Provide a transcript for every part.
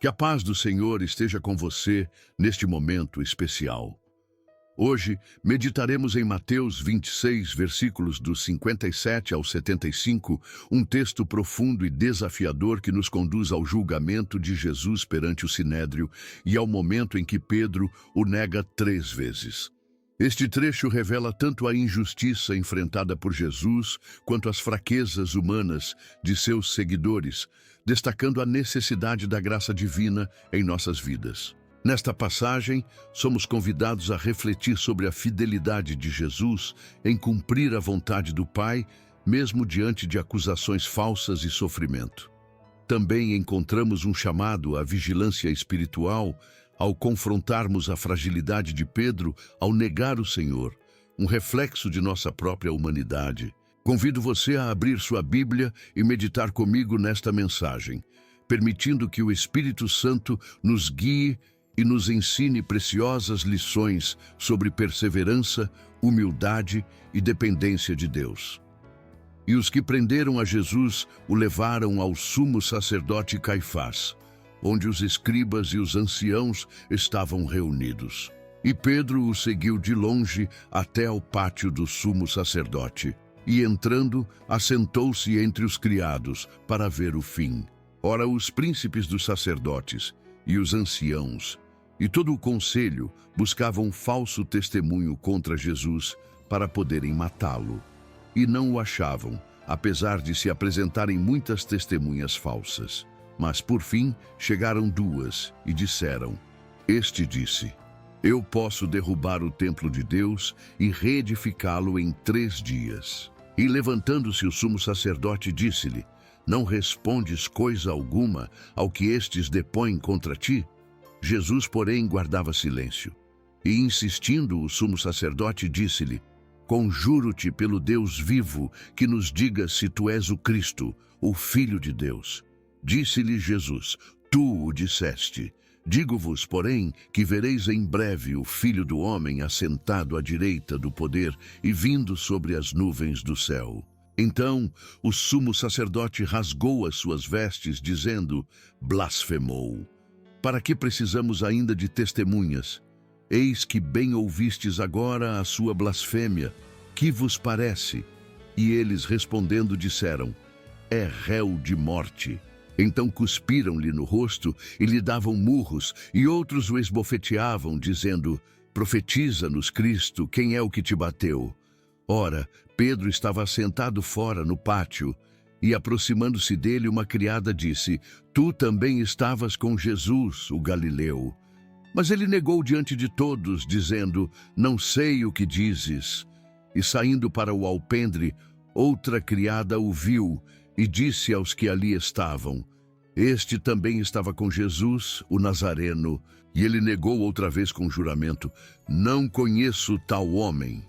Que a paz do Senhor esteja com você neste momento especial. Hoje, meditaremos em Mateus 26, versículos dos 57 ao 75, um texto profundo e desafiador que nos conduz ao julgamento de Jesus perante o Sinédrio e ao momento em que Pedro o nega 3 vezes. Este trecho revela tanto a injustiça enfrentada por Jesus quanto as fraquezas humanas de seus seguidores, destacando a necessidade da graça divina em nossas vidas. Nesta passagem, somos convidados a refletir sobre a fidelidade de Jesus em cumprir a vontade do Pai, mesmo diante de acusações falsas e sofrimento. Também encontramos um chamado à vigilância espiritual ao confrontarmos a fragilidade de Pedro ao negar o Senhor, um reflexo de nossa própria humanidade. Convido você a abrir sua Bíblia e meditar comigo nesta mensagem, permitindo que o Espírito Santo nos guie e nos ensine preciosas lições sobre perseverança, humildade e dependência de Deus. E os que prenderam a Jesus o levaram ao sumo sacerdote Caifás, onde os escribas e os anciãos estavam reunidos. E Pedro o seguiu de longe até ao pátio do sumo sacerdote, e entrando, assentou-se entre os criados para ver o fim. Ora, os príncipes dos sacerdotes e os anciãos e todo o conselho buscavam falso testemunho contra Jesus para poderem matá-lo. E não o achavam, apesar de se apresentarem muitas testemunhas falsas. Mas, por fim, chegaram 2 e disseram: Este disse: Eu posso derrubar o templo de Deus e reedificá-lo em 3 dias. E levantando-se o sumo sacerdote disse-lhe: Não respondes coisa alguma ao que estes depõem contra ti? Jesus, porém, guardava silêncio. E insistindo, o sumo sacerdote disse-lhe: Conjuro-te pelo Deus vivo que nos diga se tu és o Cristo, o Filho de Deus. Disse-lhe Jesus: Tu o disseste. Digo-vos, porém, que vereis em breve o Filho do Homem assentado à direita do poder e vindo sobre as nuvens do céu. Então o sumo sacerdote rasgou as suas vestes, dizendo: Blasfemou. Para que precisamos ainda de testemunhas? Eis que bem ouvistes agora a sua blasfêmia. Que vos parece? E eles respondendo disseram: É réu de morte. Então cuspiram-lhe no rosto e lhe davam murros, e outros o esbofeteavam, dizendo: Profetiza-nos, Cristo, quem é o que te bateu? Ora, Pedro estava assentado fora no pátio, e aproximando-se dele uma criada disse: Tu também estavas com Jesus, o Galileu. Mas ele negou diante de todos, dizendo: Não sei o que dizes. E saindo para o alpendre, outra criada o viu, e disse aos que ali estavam: Este também estava com Jesus, o Nazareno. E ele negou outra vez com juramento: Não conheço tal homem.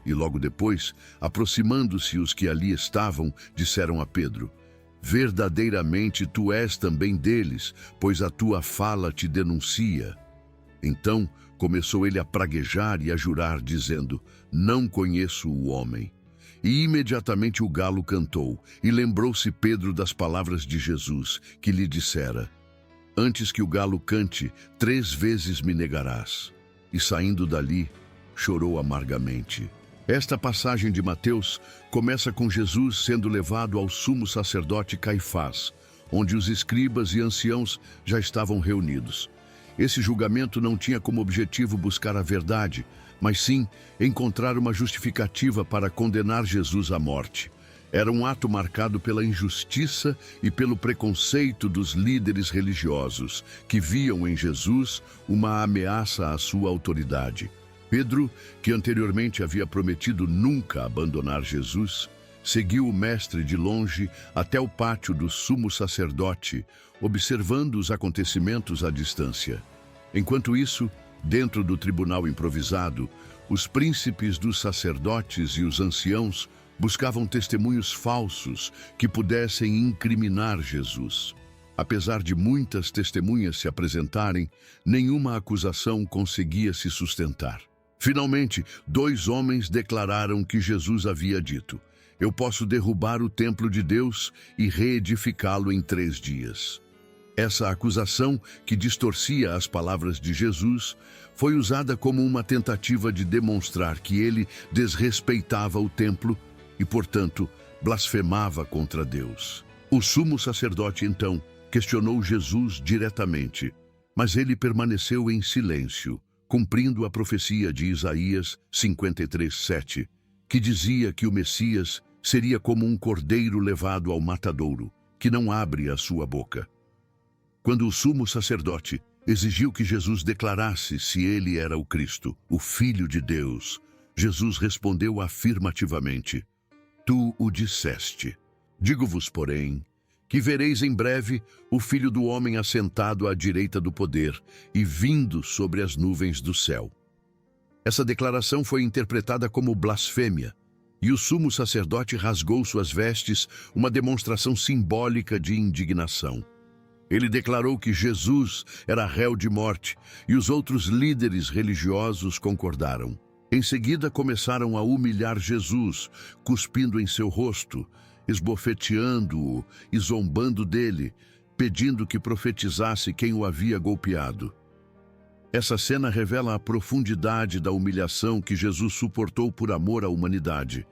E logo depois, aproximando-se os que ali estavam, disseram a Pedro: Verdadeiramente tu és também deles, pois a tua fala te denuncia. Então começou ele a praguejar e a jurar, dizendo: Não conheço o homem. E imediatamente o galo cantou, e lembrou-se Pedro das palavras de Jesus, que lhe dissera: Antes que o galo cante, 3 vezes me negarás. E saindo dali, chorou amargamente. Esta passagem de Mateus começa com Jesus sendo levado ao sumo sacerdote Caifás, onde os escribas e anciãos já estavam reunidos. Esse julgamento não tinha como objetivo buscar a verdade, mas sim encontrar uma justificativa para condenar Jesus à morte. Era um ato marcado pela injustiça e pelo preconceito dos líderes religiosos, que viam em Jesus uma ameaça à sua autoridade. Pedro, que anteriormente havia prometido nunca abandonar Jesus, seguiu o mestre de longe até o pátio do sumo sacerdote, observando os acontecimentos à distância. Enquanto isso, dentro do tribunal improvisado, os príncipes dos sacerdotes e os anciãos buscavam testemunhos falsos que pudessem incriminar Jesus. Apesar de muitas testemunhas se apresentarem, nenhuma acusação conseguia se sustentar. Finalmente, 2 homens declararam que Jesus havia dito: Eu posso derrubar o templo de Deus e reedificá-lo em 3 dias. Essa acusação, que distorcia as palavras de Jesus, foi usada como uma tentativa de demonstrar que ele desrespeitava o templo e, portanto, blasfemava contra Deus. O sumo sacerdote, então, questionou Jesus diretamente, mas ele permaneceu em silêncio, cumprindo a profecia de Isaías 53:7, que dizia que o Messias seria como um cordeiro levado ao matadouro, que não abre a sua boca. Quando o sumo sacerdote exigiu que Jesus declarasse se ele era o Cristo, o Filho de Deus, Jesus respondeu afirmativamente: Tu o disseste. Digo-vos, porém, que vereis em breve o Filho do Homem assentado à direita do poder e vindo sobre as nuvens do céu. Essa declaração foi interpretada como blasfêmia, e o sumo sacerdote rasgou suas vestes, uma demonstração simbólica de indignação. Ele declarou que Jesus era réu de morte, e os outros líderes religiosos concordaram. Em seguida, começaram a humilhar Jesus, cuspindo em seu rosto, esbofeteando-o e zombando dele, pedindo que profetizasse quem o havia golpeado. Essa cena revela a profundidade da humilhação que Jesus suportou por amor à humanidade.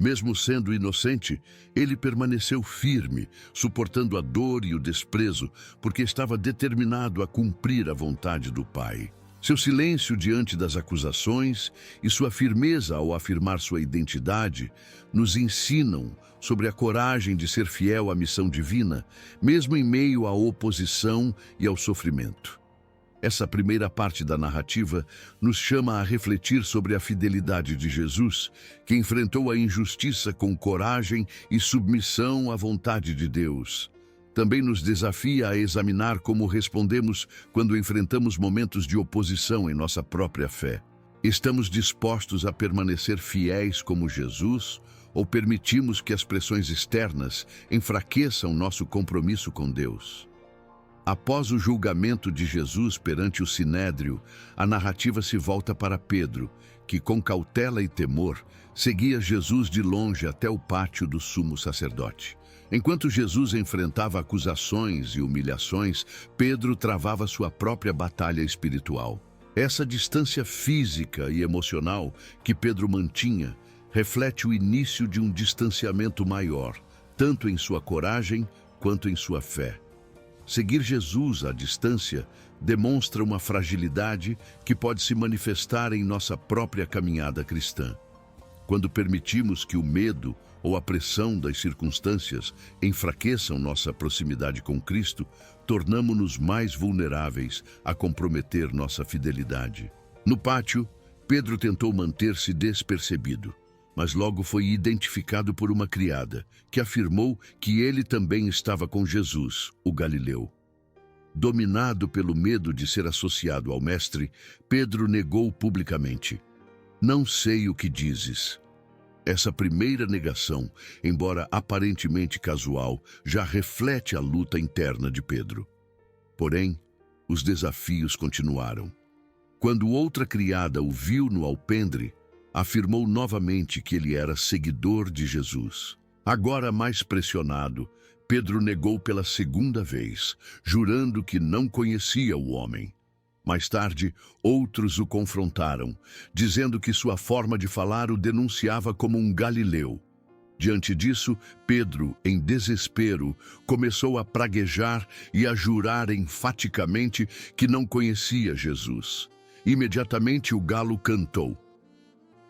Mesmo sendo inocente, ele permaneceu firme, suportando a dor e o desprezo, porque estava determinado a cumprir a vontade do Pai. Seu silêncio diante das acusações e sua firmeza ao afirmar sua identidade nos ensinam sobre a coragem de ser fiel à missão divina, mesmo em meio à oposição e ao sofrimento. Essa primeira parte da narrativa nos chama a refletir sobre a fidelidade de Jesus, que enfrentou a injustiça com coragem e submissão à vontade de Deus. Também nos desafia a examinar como respondemos quando enfrentamos momentos de oposição em nossa própria fé. Estamos dispostos a permanecer fiéis como Jesus ou permitimos que as pressões externas enfraqueçam nosso compromisso com Deus? Após o julgamento de Jesus perante o Sinédrio, a narrativa se volta para Pedro, que com cautela e temor seguia Jesus de longe até o pátio do sumo sacerdote. Enquanto Jesus enfrentava acusações e humilhações, Pedro travava sua própria batalha espiritual. Essa distância física e emocional que Pedro mantinha reflete o início de um distanciamento maior, tanto em sua coragem quanto em sua fé. Seguir Jesus à distância demonstra uma fragilidade que pode se manifestar em nossa própria caminhada cristã. Quando permitimos que o medo ou a pressão das circunstâncias enfraqueçam nossa proximidade com Cristo, tornamo-nos mais vulneráveis a comprometer nossa fidelidade. No pátio, Pedro tentou manter-se despercebido, mas logo foi identificado por uma criada, que afirmou que ele também estava com Jesus, o Galileu. Dominado pelo medo de ser associado ao Mestre, Pedro negou publicamente: Não sei o que dizes. Essa primeira negação, embora aparentemente casual, já reflete a luta interna de Pedro. Porém, os desafios continuaram. Quando outra criada o viu no alpendre, afirmou novamente que ele era seguidor de Jesus. Agora mais pressionado, Pedro negou pela segunda vez, jurando que não conhecia o homem. Mais tarde, outros o confrontaram, dizendo que sua forma de falar o denunciava como um galileu. Diante disso, Pedro, em desespero, começou a praguejar e a jurar enfaticamente que não conhecia Jesus. Imediatamente o galo cantou.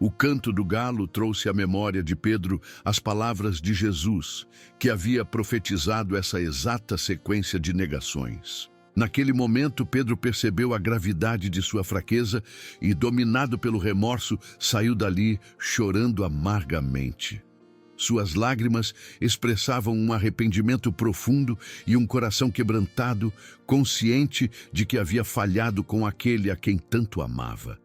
O canto do galo trouxe à memória de Pedro as palavras de Jesus, que havia profetizado essa exata sequência de negações. Naquele momento, Pedro percebeu a gravidade de sua fraqueza e, dominado pelo remorso, saiu dali chorando amargamente. Suas lágrimas expressavam um arrependimento profundo e um coração quebrantado, consciente de que havia falhado com aquele a quem tanto amava.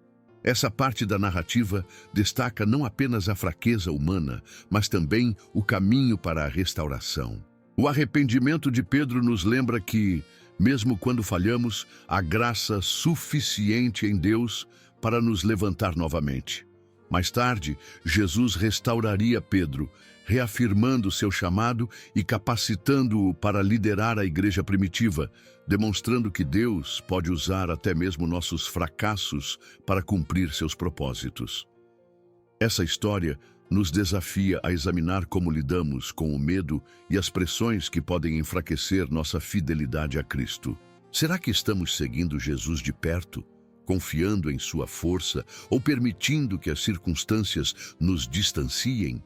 Essa parte da narrativa destaca não apenas a fraqueza humana, mas também o caminho para a restauração. O arrependimento de Pedro nos lembra que, mesmo quando falhamos, há graça suficiente em Deus para nos levantar novamente. Mais tarde, Jesus restauraria Pedro, reafirmando seu chamado e capacitando-o para liderar a igreja primitiva, demonstrando que Deus pode usar até mesmo nossos fracassos para cumprir seus propósitos. Essa história nos desafia a examinar como lidamos com o medo e as pressões que podem enfraquecer nossa fidelidade a Cristo. Será que estamos seguindo Jesus de perto, confiando em sua força ou permitindo que as circunstâncias nos distanciem?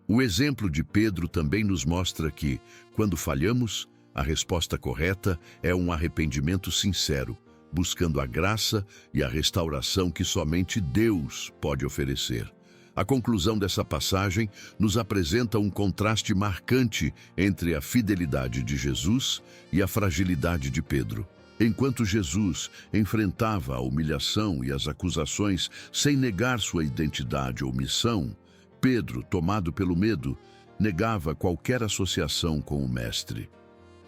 O exemplo de Pedro também nos mostra que, quando falhamos, a resposta correta é um arrependimento sincero, buscando a graça e a restauração que somente Deus pode oferecer. A conclusão dessa passagem nos apresenta um contraste marcante entre a fidelidade de Jesus e a fragilidade de Pedro. Enquanto Jesus enfrentava a humilhação e as acusações sem negar sua identidade ou missão, Pedro, tomado pelo medo, negava qualquer associação com o Mestre.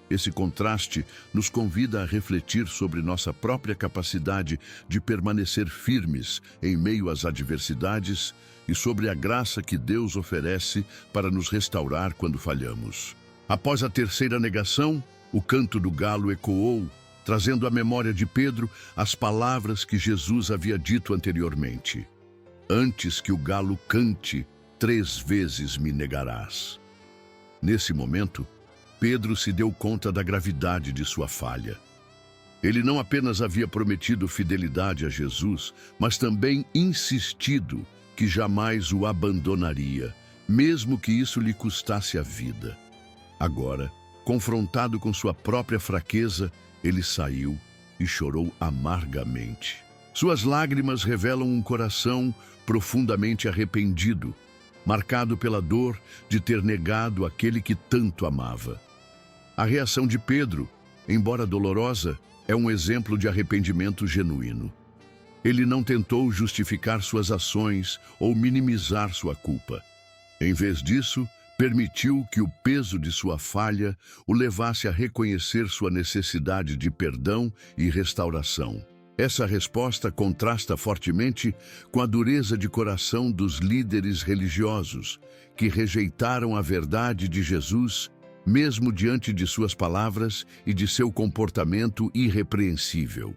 Esse contraste nos convida a refletir sobre nossa própria capacidade de permanecer firmes em meio às adversidades e sobre a graça que Deus oferece para nos restaurar quando falhamos. Após a terceira negação, o canto do galo ecoou, trazendo à memória de Pedro as palavras que Jesus havia dito anteriormente. Antes que o galo cante, 3 vezes me negarás. Nesse momento, Pedro se deu conta da gravidade de sua falha. Ele não apenas havia prometido fidelidade a Jesus, mas também insistido que jamais o abandonaria, mesmo que isso lhe custasse a vida. Agora, confrontado com sua própria fraqueza, ele saiu e chorou amargamente. Suas lágrimas revelam um coração profundamente arrependido, marcado pela dor de ter negado aquele que tanto amava. A reação de Pedro, embora dolorosa, é um exemplo de arrependimento genuíno. Ele não tentou justificar suas ações ou minimizar sua culpa. Em vez disso, permitiu que o peso de sua falha o levasse a reconhecer sua necessidade de perdão e restauração. Essa resposta contrasta fortemente com a dureza de coração dos líderes religiosos, que rejeitaram a verdade de Jesus, mesmo diante de suas palavras e de seu comportamento irrepreensível.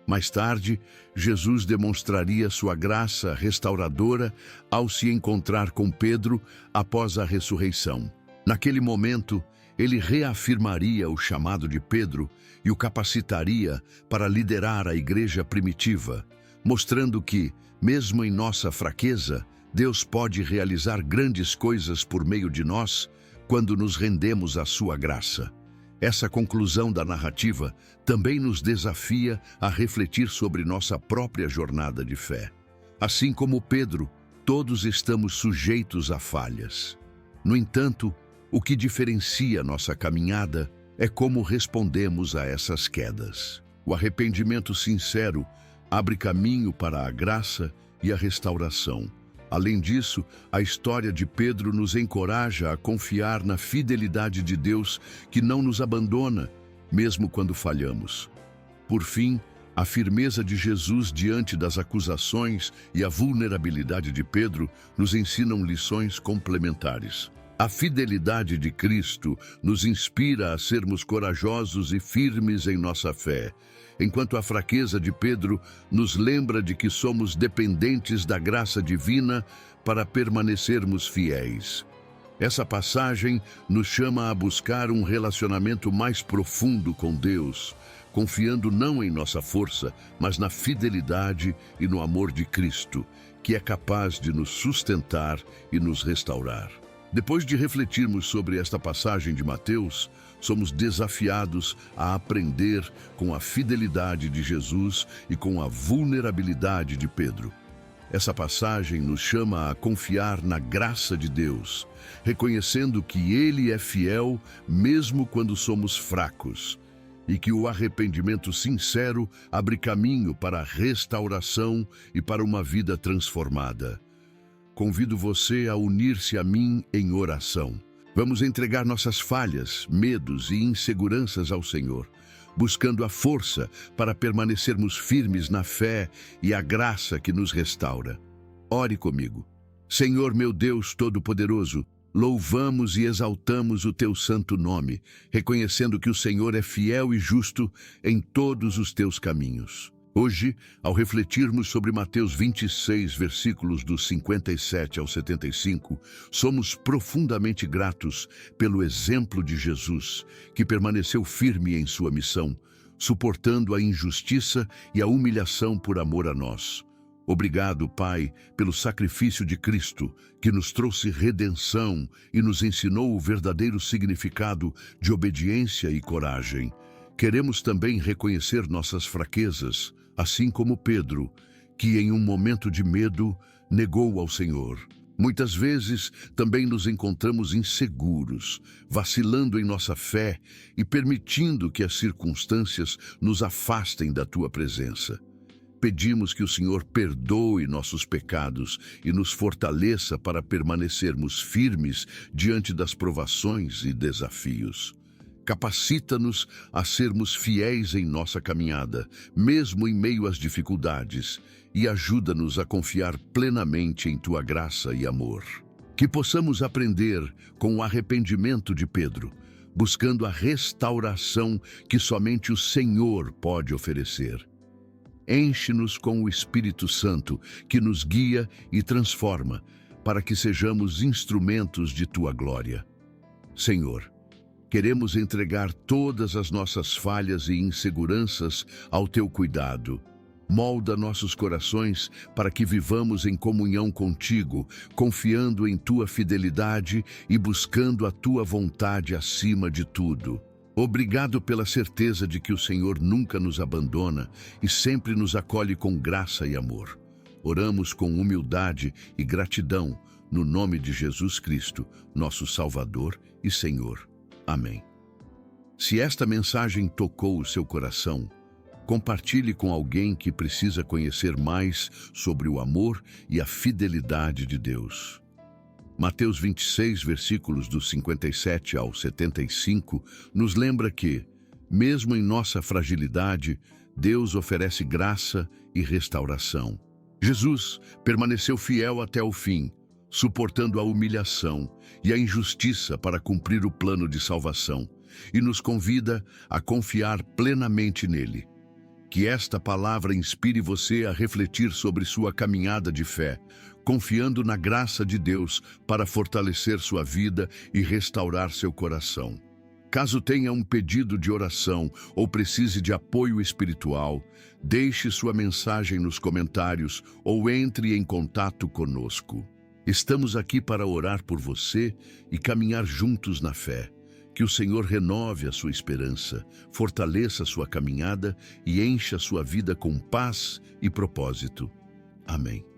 Mais tarde, Jesus demonstraria sua graça restauradora ao se encontrar com Pedro após a ressurreição. Naquele momento, ele reafirmaria o chamado de Pedro e o capacitaria para liderar a igreja primitiva, mostrando que, mesmo em nossa fraqueza, Deus pode realizar grandes coisas por meio de nós quando nos rendemos à sua graça. Essa conclusão da narrativa também nos desafia a refletir sobre nossa própria jornada de fé. Assim como Pedro, todos estamos sujeitos a falhas. No entanto, o que diferencia nossa caminhada é como respondemos a essas quedas. O arrependimento sincero abre caminho para a graça e a restauração. Além disso, a história de Pedro nos encoraja a confiar na fidelidade de Deus que não nos abandona, mesmo quando falhamos. Por fim, a firmeza de Jesus diante das acusações e a vulnerabilidade de Pedro nos ensinam lições complementares. A fidelidade de Cristo nos inspira a sermos corajosos e firmes em nossa fé, enquanto a fraqueza de Pedro nos lembra de que somos dependentes da graça divina para permanecermos fiéis. Essa passagem nos chama a buscar um relacionamento mais profundo com Deus, confiando não em nossa força, mas na fidelidade e no amor de Cristo, que é capaz de nos sustentar e nos restaurar. Depois de refletirmos sobre esta passagem de Mateus, somos desafiados a aprender com a fidelidade de Jesus e com a vulnerabilidade de Pedro. Essa passagem nos chama a confiar na graça de Deus, reconhecendo que Ele é fiel mesmo quando somos fracos, e que o arrependimento sincero abre caminho para a restauração e para uma vida transformada. Convido você a unir-se a mim em oração. Vamos entregar nossas falhas, medos e inseguranças ao Senhor, buscando a força para permanecermos firmes na fé e a graça que nos restaura. Ore comigo. Senhor meu Deus Todo-Poderoso, louvamos e exaltamos o teu santo nome, reconhecendo que o Senhor é fiel e justo em todos os teus caminhos. Hoje, ao refletirmos sobre Mateus 26, versículos dos 57 ao 75, somos profundamente gratos pelo exemplo de Jesus, que permaneceu firme em sua missão, suportando a injustiça e a humilhação por amor a nós. Obrigado, Pai, pelo sacrifício de Cristo, que nos trouxe redenção e nos ensinou o verdadeiro significado de obediência e coragem. Queremos também reconhecer nossas fraquezas, assim como Pedro, que em um momento de medo negou ao Senhor. Muitas vezes também nos encontramos inseguros, vacilando em nossa fé e permitindo que as circunstâncias nos afastem da tua presença. Pedimos que o Senhor perdoe nossos pecados e nos fortaleça para permanecermos firmes diante das provações e desafios. Capacita-nos a sermos fiéis em nossa caminhada, mesmo em meio às dificuldades, e ajuda-nos a confiar plenamente em tua graça e amor. Que possamos aprender com o arrependimento de Pedro, buscando a restauração que somente o Senhor pode oferecer. Enche-nos com o Espírito Santo, que nos guia e transforma, para que sejamos instrumentos de tua glória. Senhor, queremos entregar todas as nossas falhas e inseguranças ao teu cuidado. Molda nossos corações para que vivamos em comunhão contigo, confiando em tua fidelidade e buscando a tua vontade acima de tudo. Obrigado pela certeza de que o Senhor nunca nos abandona e sempre nos acolhe com graça e amor. Oramos com humildade e gratidão no nome de Jesus Cristo, nosso Salvador e Senhor. Amém. Se esta mensagem tocou o seu coração, compartilhe com alguém que precisa conhecer mais sobre o amor e a fidelidade de Deus. Mateus 26, versículos dos 57 ao 75, nos lembra que, mesmo em nossa fragilidade, Deus oferece graça e restauração. Jesus permaneceu fiel até o fim, suportando a humilhação e a injustiça para cumprir o plano de salvação, e nos convida a confiar plenamente nele. Que esta palavra inspire você a refletir sobre sua caminhada de fé, confiando na graça de Deus para fortalecer sua vida e restaurar seu coração. Caso tenha um pedido de oração ou precise de apoio espiritual, deixe sua mensagem nos comentários ou entre em contato conosco. Estamos aqui para orar por você e caminhar juntos na fé. Que o Senhor renove a sua esperança, fortaleça a sua caminhada e encha a sua vida com paz e propósito. Amém.